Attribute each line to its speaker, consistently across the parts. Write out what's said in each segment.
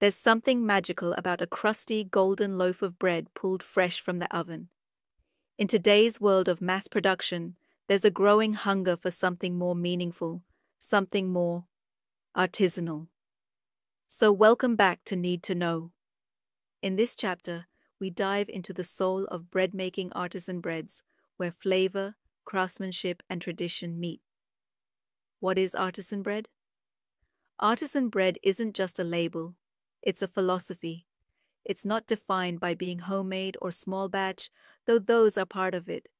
Speaker 1: There's something magical about a crusty, golden loaf of bread pulled fresh from the oven. In today's world of mass production, there's a growing hunger for something more meaningful, something more artisanal. So, welcome back to Need to Know. In this chapter, we dive into the soul of bread-making artisan breads, where flavor, craftsmanship, and tradition meet. What is artisan bread? Artisan bread isn't just a label, it's a philosophy. It's not defined by being homemade or small batch, though those are part of it.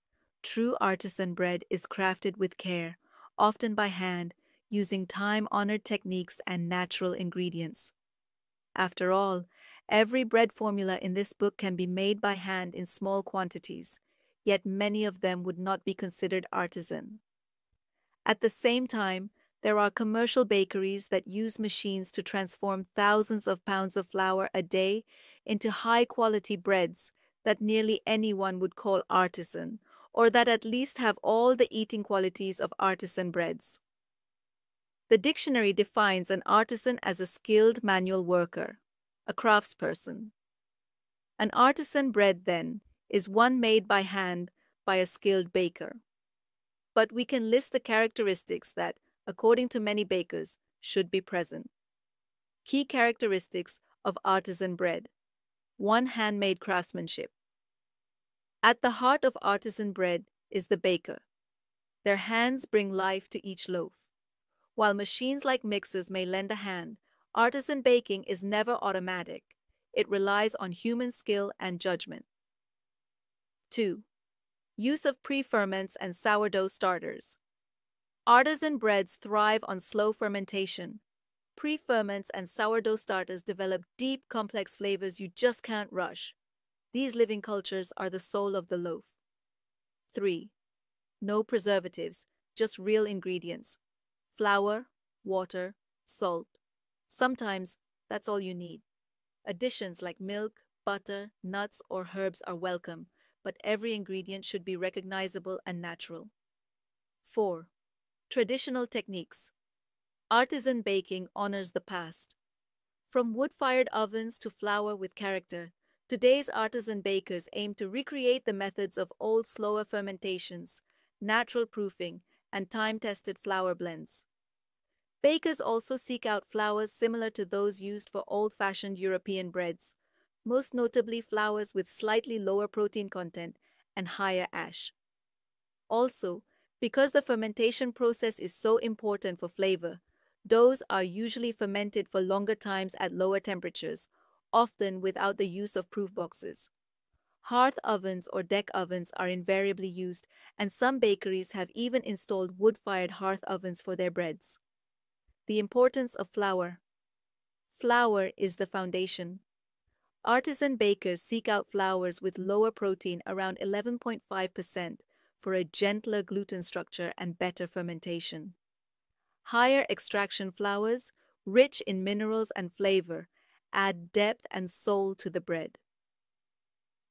Speaker 1: True artisan bread is crafted with care, often by hand, using time-honored techniques and natural ingredients. After all, every bread formula in this book can be made by hand in small quantities, yet many of them would not be considered artisan. At the same time, there are commercial bakeries that use machines to transform thousands of pounds of flour a day into high-quality breads that nearly anyone would call artisan, or that at least have all the eating qualities of artisan breads. The dictionary defines an artisan as a skilled manual worker, a craftsperson. An artisan bread, then, is one made by hand by a skilled baker. But we can list the characteristics that, according to many bakers, should be present. Key characteristics of artisan bread. 1. Handmade craftsmanship. At the heart of artisan bread is the baker. Their hands bring life to each loaf. While machines like mixers may lend a hand, artisan baking is never automatic. It relies on human skill and judgment. 2. Use of pre-ferments and sourdough starters. Artisan breads thrive on slow fermentation. Pre-ferments and sourdough starters develop deep, complex flavors you just can't rush. These living cultures are the soul of the loaf. 3. No preservatives, just real ingredients. Flour, water, salt. Sometimes that's all you need. Additions like milk, butter, nuts, or herbs are welcome, but every ingredient should be recognizable and natural. 4. Traditional techniques. Artisan baking honors the past. From wood-fired ovens to flour with character, today's artisan bakers aim to recreate the methods of old slower fermentations, natural proofing, and time-tested flour blends. Bakers also seek out flours similar to those used for old-fashioned European breads, most notably flours with slightly lower protein content and higher ash. Also, because the fermentation process is so important for flavor, doughs are usually fermented for longer times at lower temperatures, often without the use of proof boxes. Hearth ovens or deck ovens are invariably used, and some bakeries have even installed wood-fired hearth ovens for their breads. The importance of flour. Flour is the foundation. Artisan bakers seek out flours with lower protein, around 11.5%, for a gentler gluten structure and better fermentation. Higher extraction flours, rich in minerals and flavor, add depth and soul to the bread.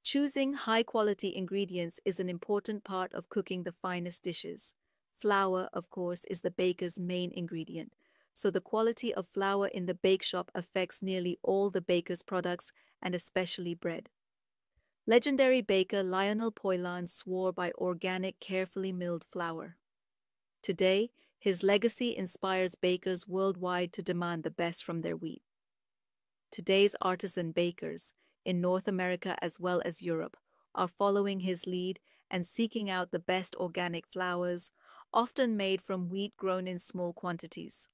Speaker 1: Choosing high-quality ingredients is an important part of cooking the finest dishes. Flour, of course, is the baker's main ingredient, so the quality of flour in the bake shop affects nearly all the baker's products and especially bread. Legendary baker Lionel Poilâne swore by organic, carefully milled flour. Today, his legacy inspires bakers worldwide to demand the best from their wheat. Today's artisan bakers, in North America as well as Europe, are following his lead and seeking out the best organic flours, often made from wheat grown in small quantities.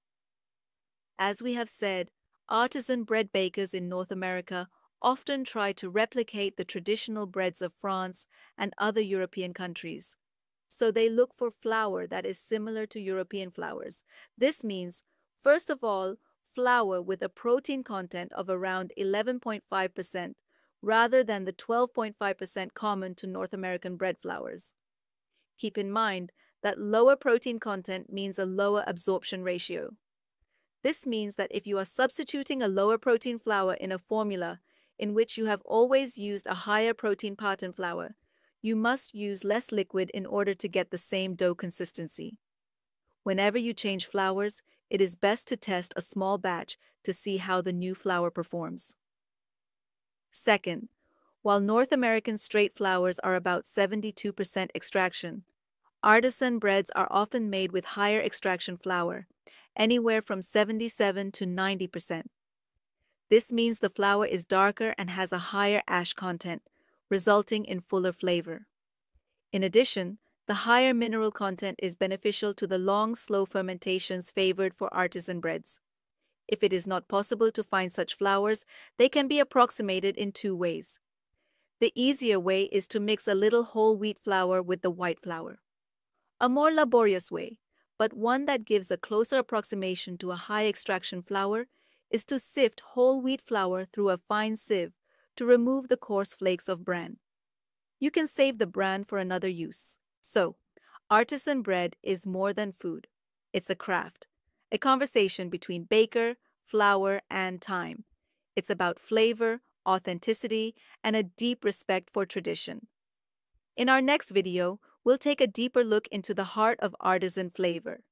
Speaker 1: As we have said, artisan bread bakers in North America often try to replicate the traditional breads of France and other European countries. So they look for flour that is similar to European flours. This means, first of all, flour with a protein content of around 11.5%, rather than the 12.5% common to North American bread flours. Keep in mind that lower protein content means a lower absorption ratio. This means that if you are substituting a lower protein flour in a formula in which you have always used a higher protein pattern flour, you must use less liquid in order to get the same dough consistency. Whenever you change flours, it is best to test a small batch to see how the new flour performs. Second, while North American straight flours are about 72% extraction, artisan breads are often made with higher extraction flour, anywhere from 77 to 90%. This means the flour is darker and has a higher ash content, resulting in fuller flavor. In addition, the higher mineral content is beneficial to the long, slow fermentations favored for artisan breads. If it is not possible to find such flours, they can be approximated in two ways. The easier way is to mix a little whole wheat flour with the white flour. A more laborious way, but one that gives a closer approximation to a high extraction flour, is to sift whole wheat flour through a fine sieve to remove the coarse flakes of bran. You can save the bran for another use. So, artisan bread is more than food. It's a craft, a conversation between baker, flour, and time. It's about flavor, authenticity, and a deep respect for tradition. In our next video, we'll take a deeper look into the heart of artisan flavor.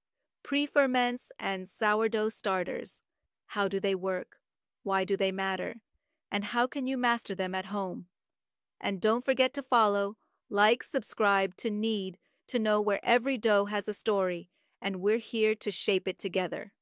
Speaker 1: Pre-ferments and sourdough starters. How do they work? Why do they matter? And how can you master them at home? And don't forget to follow, like, subscribe to Knead to know where every dough has a story, and we're here to shape it together.